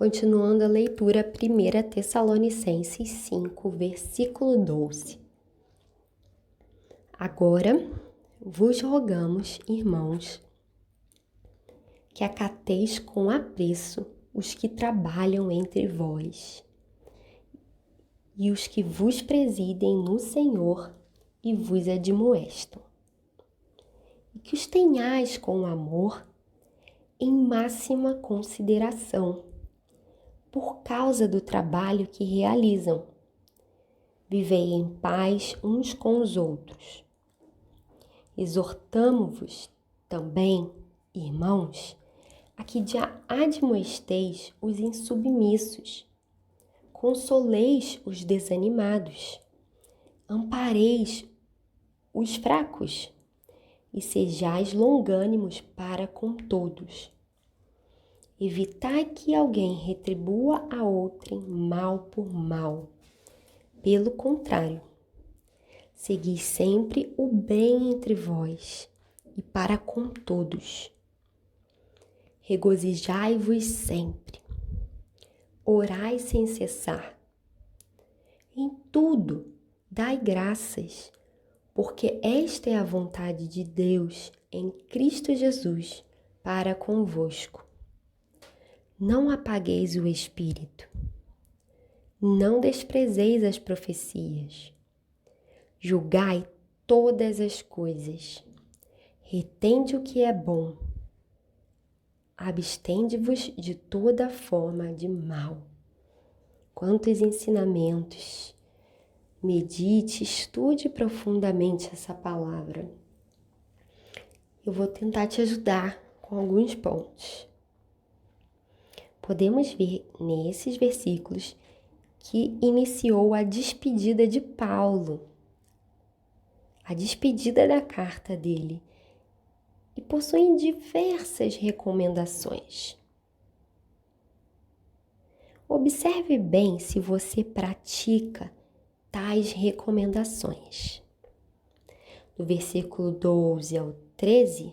Continuando a leitura, 1 Tessalonicenses 5, versículo 12. Agora vos rogamos, irmãos, que acateis com apreço os que trabalham entre vós e os que vos presidem no Senhor e vos admoestam, e que os tenhais com amor em máxima consideração, por causa do trabalho que realizam. Vivei em paz uns com os outros. Exortamo-vos também, irmãos, a que admoesteis os insubmissos, consoleis os desanimados, ampareis os fracos e sejais longânimos para com todos. Evitai que alguém retribua a outrem mal por mal. Pelo contrário, segui sempre o bem entre vós e para com todos. Regozijai-vos sempre. Orai sem cessar. Em tudo, dai graças, porque esta é a vontade de Deus em Cristo Jesus para convosco. Não apagueis o Espírito. Não desprezeis as profecias. Julgai todas as coisas. Retende o que é bom. Abstende-vos de toda forma de mal. Quantos ensinamentos! Medite, estude profundamente essa palavra. Eu vou tentar te ajudar com alguns pontos. Podemos ver nesses versículos que iniciou a despedida de Paulo, a despedida da carta dele, e possuem diversas recomendações. Observe bem se você pratica tais recomendações. Do versículo 12 ao 13,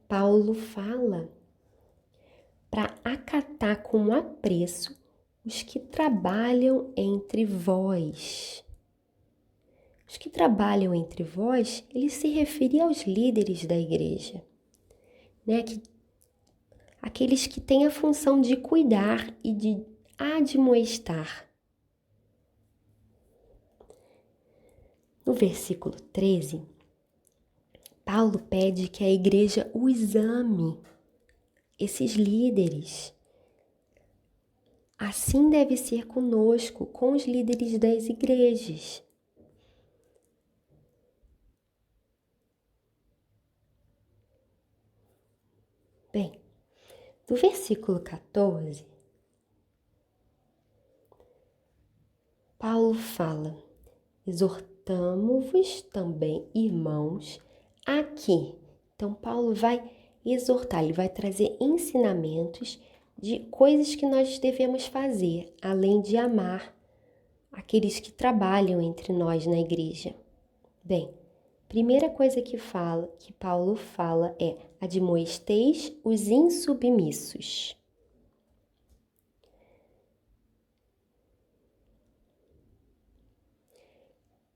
Paulo fala para acatar com apreço os que trabalham entre vós. Os que trabalham entre vós, ele se referia aos líderes da igreja, né? Aqueles que têm a função de cuidar e de admoestar. No versículo 13, Paulo pede que a igreja os ame, esses líderes. Assim deve ser conosco, com os líderes das igrejas. Bem, no versículo 14, Paulo fala: exortamo-vos também, irmãos, aqui. Então, Paulo vai exortar, ele vai trazer ensinamentos de coisas que nós devemos fazer, além de amar aqueles que trabalham entre nós na igreja. Bem, primeira coisa que Paulo fala é: admoesteis os insubmissos.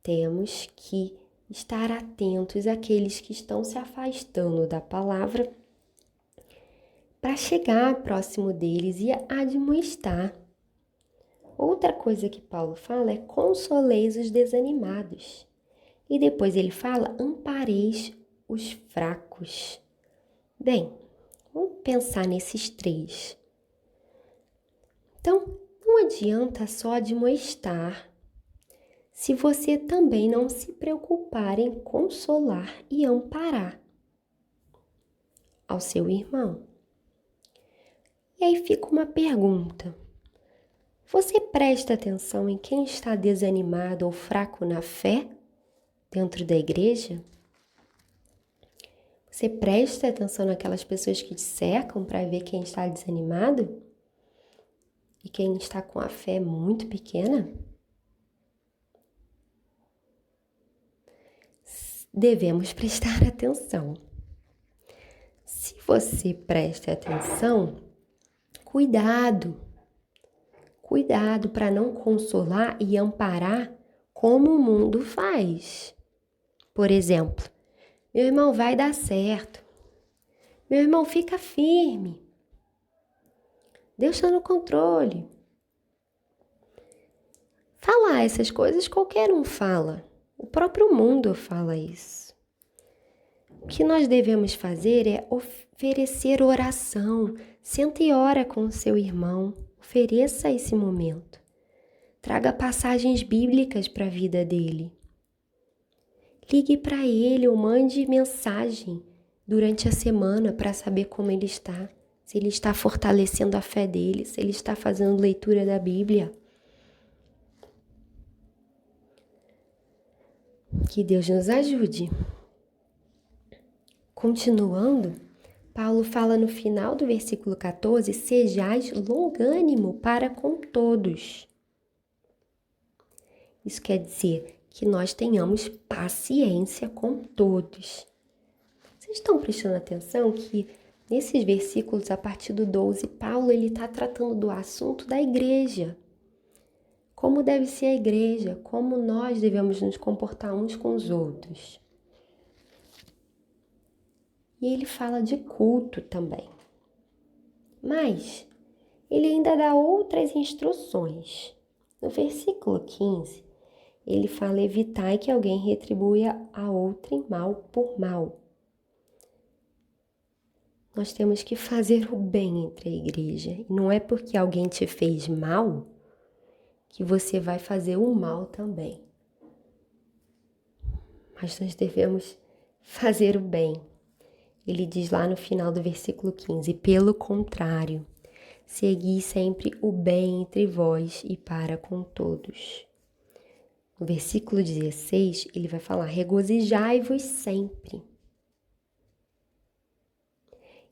Temos que estar atentos àqueles que estão se afastando da palavra para chegar próximo deles e admoestar. Outra coisa que Paulo fala é: consoleis os desanimados. E depois ele fala: ampareis os fracos. Bem, vamos pensar nesses três. Então, não adianta só admoestar se você também não se preocupar em consolar e amparar ao seu irmão. E aí fica uma pergunta: você presta atenção em quem está desanimado ou fraco na fé dentro da igreja? Você presta atenção naquelas pessoas que te cercam para ver quem está desanimado? E quem está com a fé muito pequena? Devemos prestar atenção. Se você presta atenção, Cuidado para não consolar e amparar como o mundo faz. Por exemplo, meu irmão, vai dar certo. Meu irmão, fica firme. Deus está no controle. Falar essas coisas qualquer um fala. O próprio mundo fala isso. O que nós devemos fazer é oferecer oração. Senta e ora com o seu irmão. Ofereça esse momento. Traga passagens bíblicas para a vida dele. Ligue para ele ou mande mensagem durante a semana para saber como ele está. Se ele está fortalecendo a fé dele, se ele está fazendo leitura da Bíblia. Que Deus nos ajude. Continuando, Paulo fala no final do versículo 14, sejais longânimo para com todos. Isso quer dizer que nós tenhamos paciência com todos. Vocês estão prestando atenção que nesses versículos, a partir do 12, Paulo está tratando do assunto da igreja. Como deve ser a igreja, como nós devemos nos comportar uns com os outros. E ele fala de culto também. Mas ele ainda dá outras instruções. No versículo 15, ele fala: evitai que alguém retribua a outrem mal por mal. Nós temos que fazer o bem entre a igreja. E não é porque alguém te fez mal que você vai fazer o mal também. Mas nós devemos fazer o bem. Ele diz lá no final do versículo 15, pelo contrário, segui sempre o bem entre vós e para com todos. No versículo 16, ele vai falar, regozijai-vos sempre.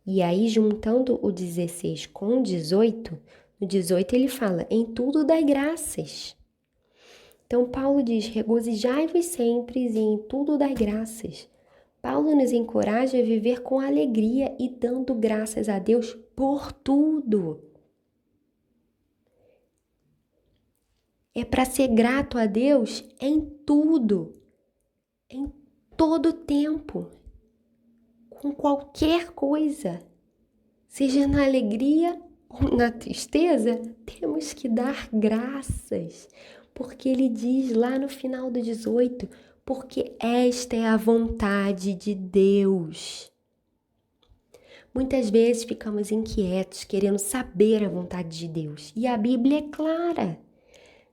E aí, juntando o 16 com o 18, no 18 ele fala, em tudo dai graças. Então, Paulo diz, regozijai-vos sempre e em tudo dai graças. Paulo nos encoraja a viver com alegria e dando graças a Deus por tudo. É para ser grato a Deus em tudo, em todo tempo, com qualquer coisa. Seja na alegria ou na tristeza, temos que dar graças. Porque ele diz lá no final do 18, porque esta é a vontade de Deus. Muitas vezes ficamos inquietos, querendo saber a vontade de Deus. E a Bíblia é clara.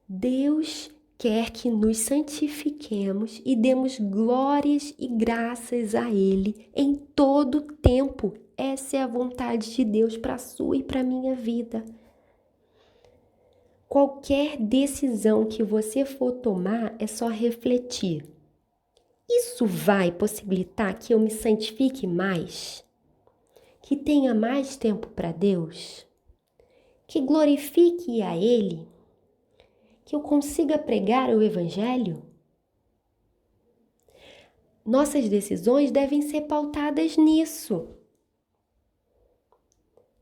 Deus quer que nos santifiquemos e demos glórias e graças a Ele em todo tempo. Essa é a vontade de Deus para a sua e para a minha vida. Qualquer decisão que você for tomar é só refletir. Isso vai possibilitar que eu me santifique mais? Que tenha mais tempo para Deus? Que glorifique a Ele? Que eu consiga pregar o Evangelho? Nossas decisões devem ser pautadas nisso.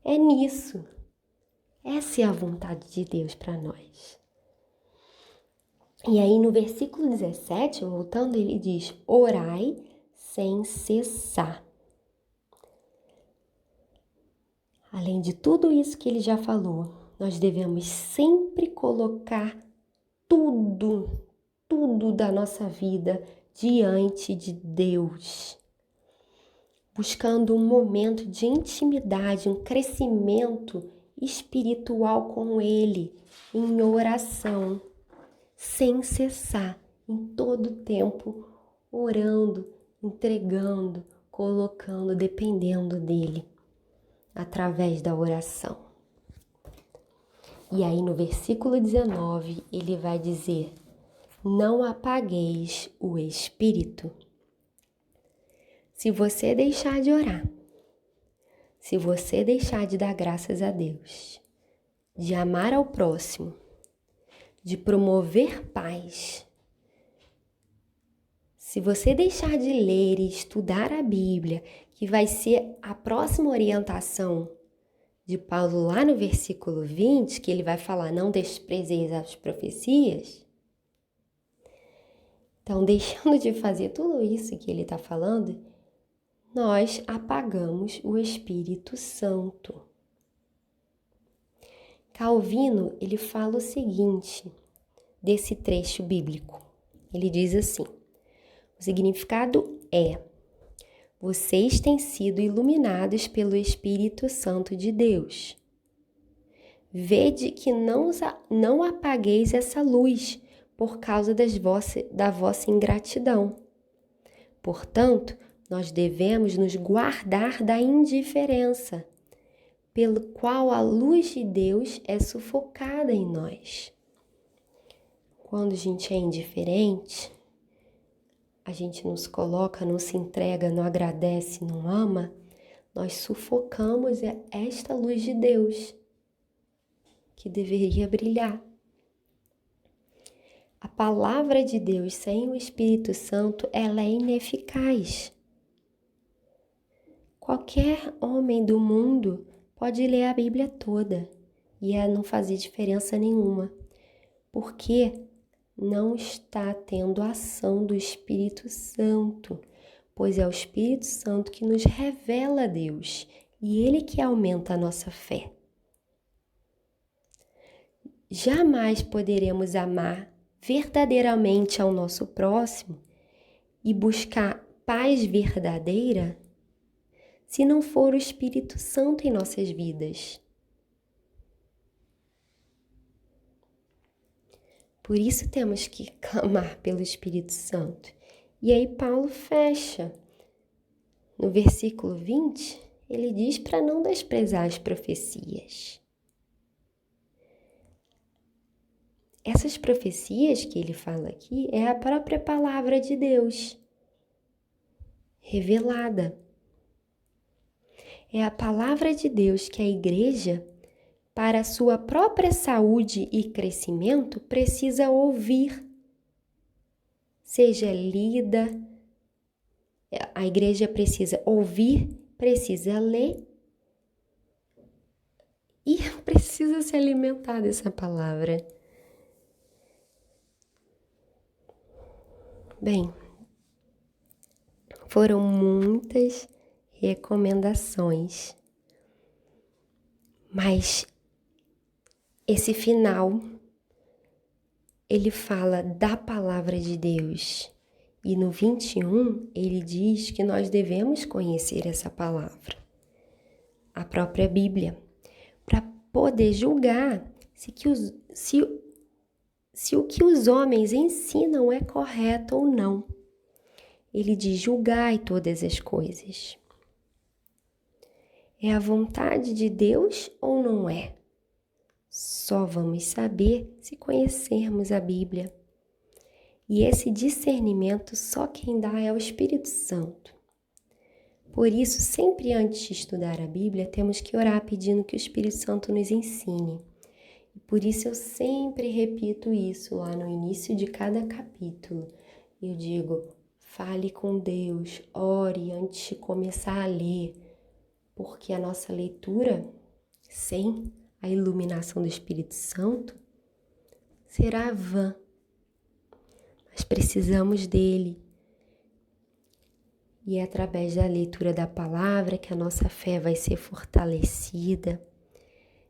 É nisso. Essa é a vontade de Deus para nós. E aí no versículo 17, voltando, ele diz, orai sem cessar. Além de tudo isso que ele já falou, nós devemos sempre colocar tudo da nossa vida diante de Deus. Buscando um momento de intimidade, um crescimento espiritual com Ele, em oração, sem cessar, em todo tempo, orando, entregando, colocando, dependendo dEle, através da oração. E aí no versículo 19, ele vai dizer, não apagueis o Espírito. Se você deixar de orar, se você deixar de dar graças a Deus, de amar ao próximo, de promover paz, se você deixar de ler e estudar a Bíblia, que vai ser a próxima orientação de Paulo lá no versículo 20, que ele vai falar, não desprezeis as profecias. Então, deixando de fazer tudo isso que ele está falando, nós apagamos o Espírito Santo. Calvino, ele fala o seguinte desse trecho bíblico. Ele diz assim, o significado é: vocês têm sido iluminados pelo Espírito Santo de Deus. Vede que não apagueis essa luz por causa da vossa ingratidão. Portanto, nós devemos nos guardar da indiferença, pelo qual a luz de Deus é sufocada em nós. Quando a gente é indiferente, a gente não se coloca, não se entrega, não agradece, não ama, nós sufocamos esta luz de Deus, que deveria brilhar. A palavra de Deus sem o Espírito Santo, ela é ineficaz. Qualquer homem do mundo pode ler a Bíblia toda e não fazer diferença nenhuma, porque não está tendo a ação do Espírito Santo, pois é o Espírito Santo que nos revela a Deus e Ele que aumenta a nossa fé. Jamais poderemos amar verdadeiramente ao nosso próximo e buscar paz verdadeira se não for o Espírito Santo em nossas vidas. Por isso temos que clamar pelo Espírito Santo. E aí Paulo fecha. No versículo 20, ele diz para não desprezar as profecias. Essas profecias que ele fala aqui é a própria palavra de Deus, revelada. É a palavra de Deus que a igreja, para a sua própria saúde e crescimento, precisa ouvir. Seja lida, a igreja precisa ouvir, precisa ler e precisa se alimentar dessa palavra. Bem, foram muitas recomendações, mas esse final, ele fala da palavra de Deus. E no 21, ele diz que nós devemos conhecer essa palavra, a própria Bíblia, para poder julgar se o que os homens ensinam é correto ou não. Ele diz: julgai todas as coisas. É a vontade de Deus ou não é? Só vamos saber se conhecermos a Bíblia. E esse discernimento só quem dá é o Espírito Santo. Por isso, sempre antes de estudar a Bíblia, temos que orar pedindo que o Espírito Santo nos ensine. E por isso eu sempre repito isso lá no início de cada capítulo. Eu digo: fale com Deus, ore antes de começar a ler, porque a nossa leitura, sem a iluminação do Espírito Santo, será vã. Nós precisamos dele. E é através da leitura da palavra que a nossa fé vai ser fortalecida,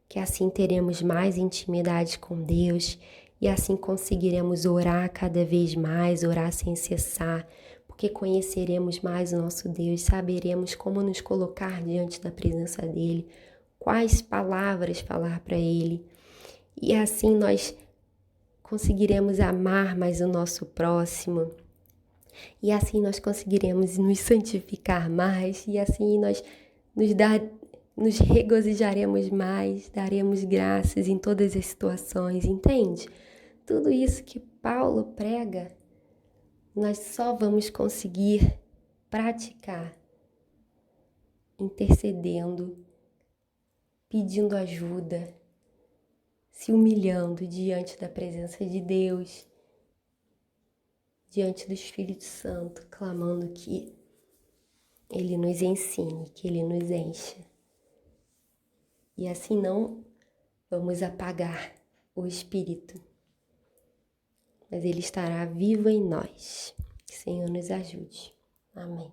que assim teremos mais intimidade com Deus e assim conseguiremos orar cada vez mais, orar sem cessar, porque conheceremos mais o nosso Deus, saberemos como nos colocar diante da presença dele, quais palavras falar para ele, e assim nós conseguiremos amar mais o nosso próximo, e assim nós conseguiremos nos santificar mais, e assim nós nos regozijaremos mais, daremos graças em todas as situações, entende? Tudo isso que Paulo prega, nós só vamos conseguir praticar intercedendo, pedindo ajuda, se humilhando diante da presença de Deus, diante do Espírito Santo, clamando que Ele nos ensine, que Ele nos encha. e assim não vamos apagar o Espírito, mas ele estará vivo em nós. Que o Senhor nos ajude. Amém.